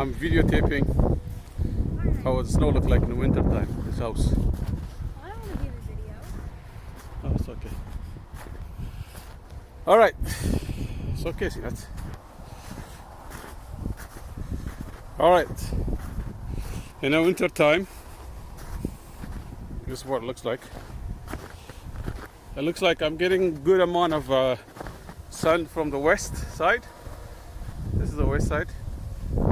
I'm videotaping how the snow looks like in the winter time. This house. I don't want to do the video. Oh, it's okay. All right. It's okay, see that. All right. In the winter time, this is what it looks like. It looks like I'm getting good amount of sun from the west side. This is the west side,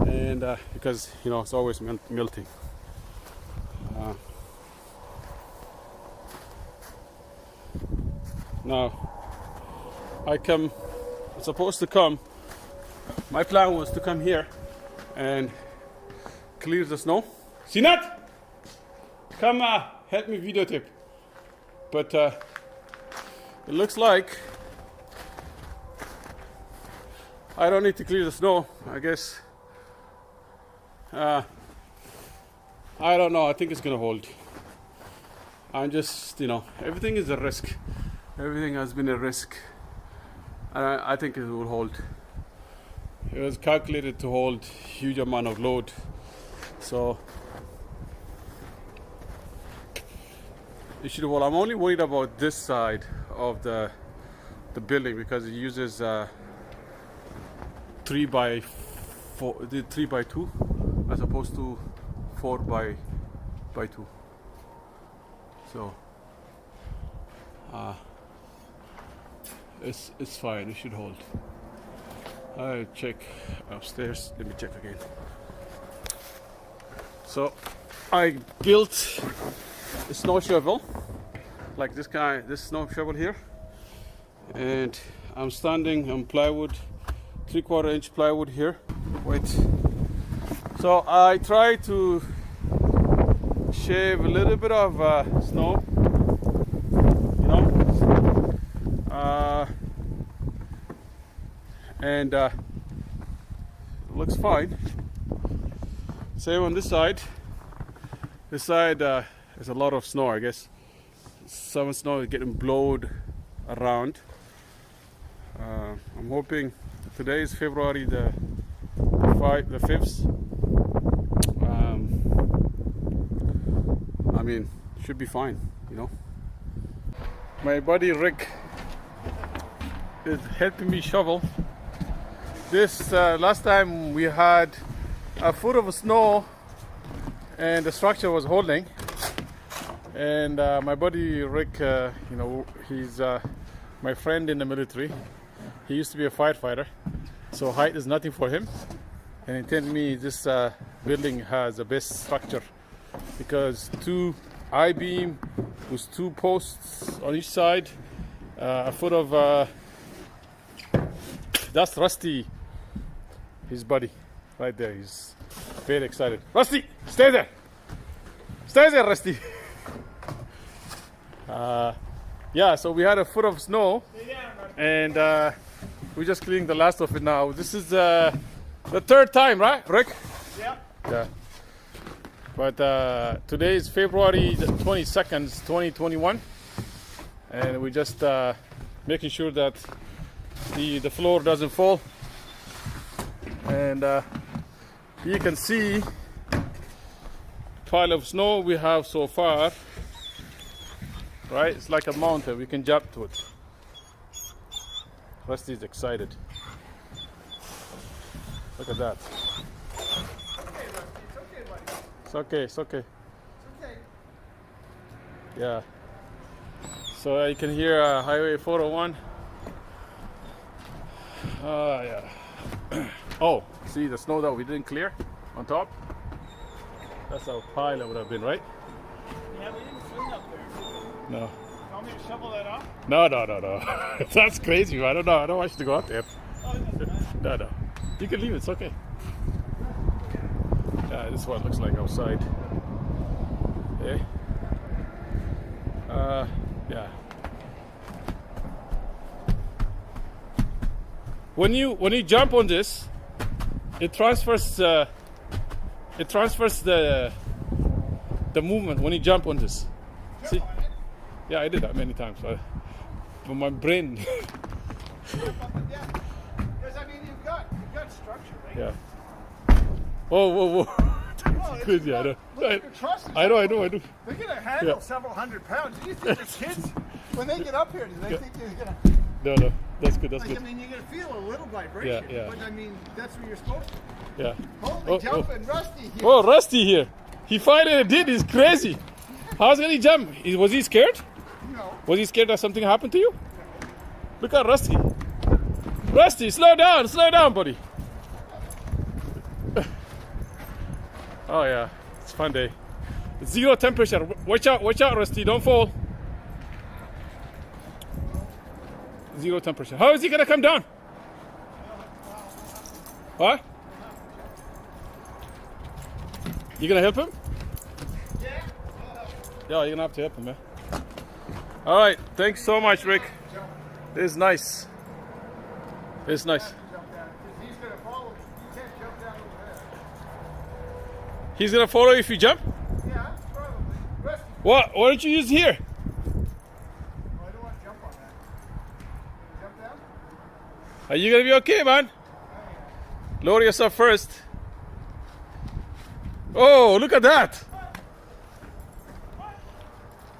and because you know it's always melting. Now I'm supposed to come. My plan was to come here and clear the snow. Sinat, come help me videotape. But it looks like I don't need to clear the snow, I guess. I don't know, I think it's gonna hold. I'm just, you know, everything is a risk. Everything has been a risk. And I think it will hold. It was calculated to hold huge amount of load. So it should hold. I'm only worried about this side of the building because it uses 3 by 2 as opposed to 4 by 2. So it's fine. It should hold. I'll check upstairs. Let me check again. So I built a snow shovel, like this snow shovel here, and I'm standing on plywood, 3/4 inch plywood here. Wait. So I try to shave a little bit of snow, you know, and looks fine. Same on this side. This side is a lot of snow, I guess. Some snow is getting blown around. I'm hoping today is February the 5th. I mean, should be fine, you know. My buddy Rick is helping me shovel. This last time we had a foot of snow and the structure was holding, and my buddy Rick, you know, he's my friend in the military. He used to be a firefighter, so height is nothing for him, and he told me this building has the best structure because 2 I-beam with 2 posts on each side, a foot of that's Rusty, his buddy right there. He's very excited. Rusty, stay there. Stay there, Rusty. Yeah, so we had a foot of snow, and we're just cleaning the last of it now. This is the 3rd time, right, Rick? Yeah. Yeah. But today is February the 22nd, 2021, and we're just making sure that the floor doesn't fall. And you can see pile of snow we have so far, right? It's like a mountain. We can jump to it. Rusty's excited. Look at that. It's okay, Rusty. It's okay, buddy. It's okay. It's okay. Yeah. So you can hear Highway 401. Yeah. Oh, see the snow that we didn't clear on top? That's how pile it would have been, right? Yeah, we didn't swing up there. No. You want me to shovel that off? No. That's crazy. I don't know. I don't want you to go out there. Oh, it doesn't matter. No. You can leave it. It's okay. Yeah, this is what it looks like outside. Okay. Yeah. When you jump on this, it transfers the movement when you jump on this. See? Yeah, I did that many times. But my brain. Yeah, because I mean you've got structure, right? Yeah. Whoa, whoa, whoa. Oh, Good, yeah, I know. Look at your trusses. I know. They're gonna handle Yeah. several hundred pounds. Do you think the kids, when they get up here, do they think they're gonna? No, that's good, that's Like, I good. mean, you're gonna feel a little vibration. Yeah. But I mean, that's what you're supposed to. Yeah. Holy jumping, Rusty here. Oh, Rusty here. He finally did. He's crazy. How's he jump? Was he scared? No. Was he scared that something happened to you? Look at Rusty. Rusty, slow down, buddy. Oh yeah, it's a fun day. It's 0 temperature. Watch out, Rusty, don't fall. 0 temperature. How is he gonna come down? What? You gonna help him? Yeah, you're gonna have to help him, man. All right, thanks so much, Rick. This is nice. It's nice. He's gonna follow me. You can't jump down over there. He's gonna follow you if you jump? Yeah, probably. Rusty. What? Why don't you use here? Oh, I don't want to jump on that. Jump down? Are you gonna be okay, man? Lower yourself first. Oh, look at that.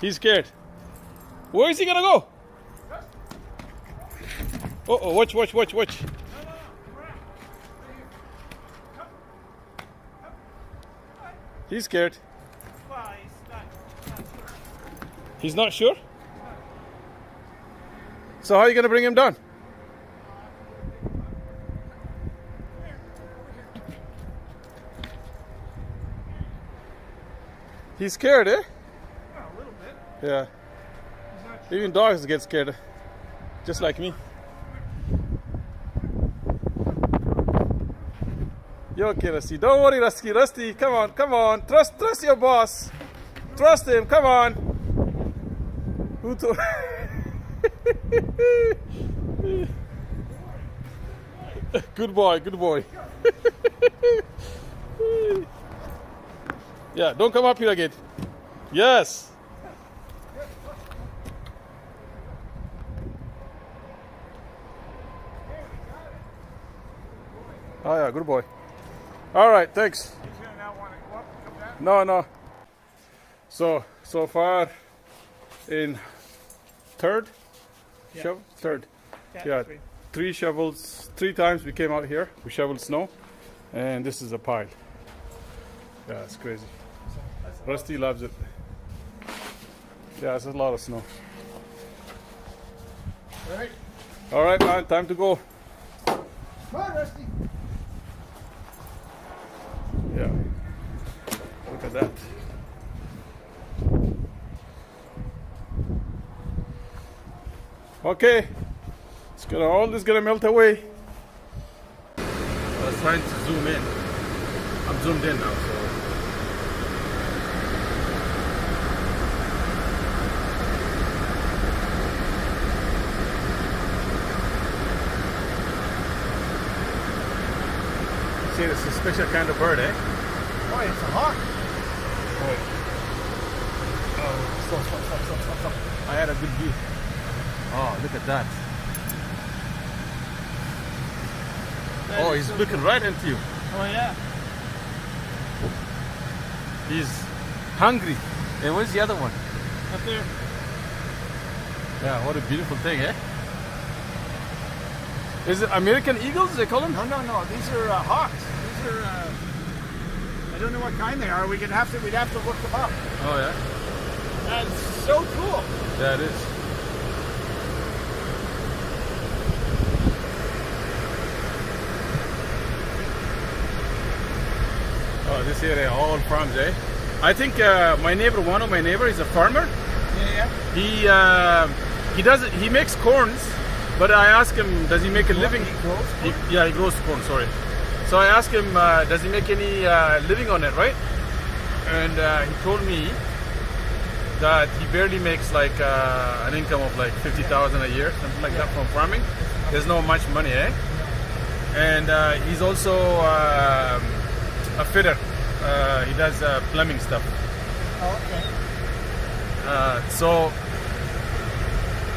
He's scared. Where is he gonna go? Oh, watch. He's scared. Well, He's not sure? So how are you gonna bring him down? He's scared, eh? a little bit. Yeah. Even dogs get scared. Just like me. You're okay, Rusty. Don't worry, Rusty. Rusty, come on. Trust your boss. Trust him. Come on. Who told? Good boy. Yeah, don't come up here again. Yes. Oh yeah, good boy. All right, thanks. He's gonna now want to go up and come down. No. So far in third shovel? Third. Yeah, 3 shovels. 3 times we came out here. We shoveled snow, and this is a pile. Yeah, it's crazy. Rusty loves it. Yeah, it's a lot of snow. Right. All right, man, time to go. Come on, Rusty. Yeah. Look at that. Okay. All this gonna melt away. I was trying to zoom in. I'm zoomed in now, so. See, it's a special kind of bird, eh? Boy, it's a hawk. Stop. I had a good view. Oh, look at that. Oh, he's looking right into you. Oh, yeah. He's hungry. And where's the other one? Up there. Yeah, what a beautiful thing, eh? Is it American eagles, they call them? No. These are hawks. These are. I don't know what kind they are. We'd have to look them up. Oh, yeah? That's so cool. Yeah, it is. Oh, this area, all farms, eh? I think one of my neighbor is a farmer. Yeah. He makes corns, but I asked him, does he make a living? He grows corn? Yeah, he grows corn, sorry. So I asked him, does he make any living on it, right? And he told me that he barely makes like an income of like 50,000 a year, something like that from farming. There's not much money, eh? And he's also a fitter. He does plumbing stuff. Oh, okay. So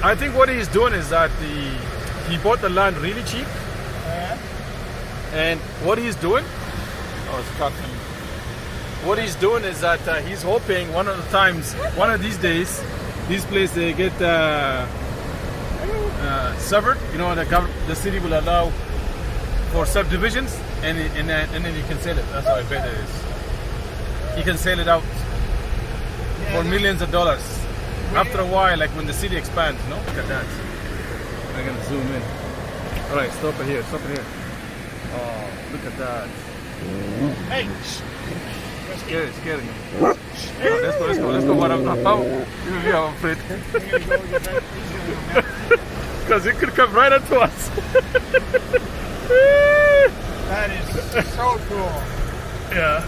I think what he's doing is that he bought the land really cheap, Yeah. and what he's doing, Oh, it's cotton. What he's doing is that he's hoping one of these days, these places they get severed. You know, the city will allow for subdivisions, and then you can sell it. That's how I bet it is. You can sell it out for millions of dollars. After a while, like when the city expands, you know? Look at that. I'm gonna zoom in. All right, stop it here. Stop it here. Oh, look at that. Hey, Scary. Let's go. What I'm afraid. Because it could come right onto us. that is so cool. Yeah.